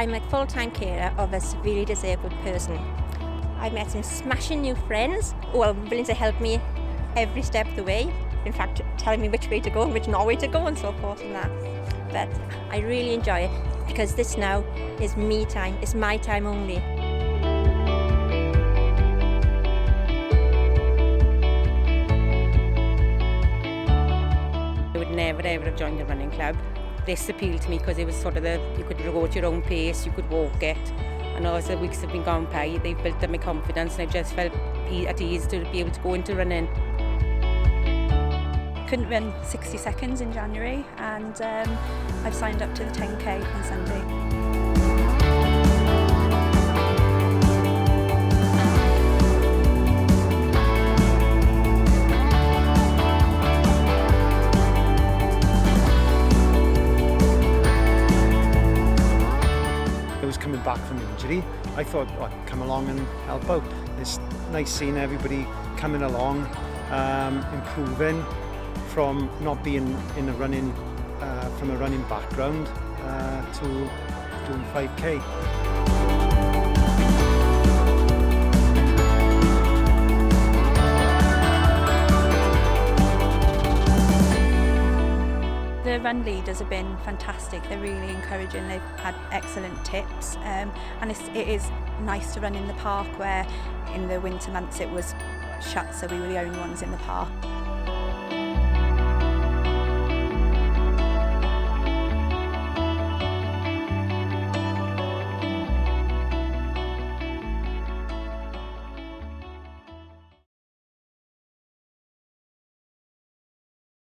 I'm a full-time carer of a severely disabled person. I've met some smashing new friends who are willing to help me every step of the way. In fact, telling me which way to go and which not way to go and so forth and that. But I really enjoy it because this now is me time. It's my time only. I would never ever have joined a running club. This appealed to me because it was sort of you could go at your own pace, you could walk it. And as the weeks have been gone by, they've built up my confidence and I've just felt at ease to be able to go into running. Couldn't run 60 seconds in January and I've signed up to the 10k on Sunday. I was coming back from injury. I thought I'd come along and help out. It's nice seeing everybody coming along, improving from not being in a running, from a running background to doing 5k. The run leaders have been fantastic. They're really encouraging. They've had excellent tips, and it is nice to run in the park where in the winter months it was shut, so we were the only ones in the park.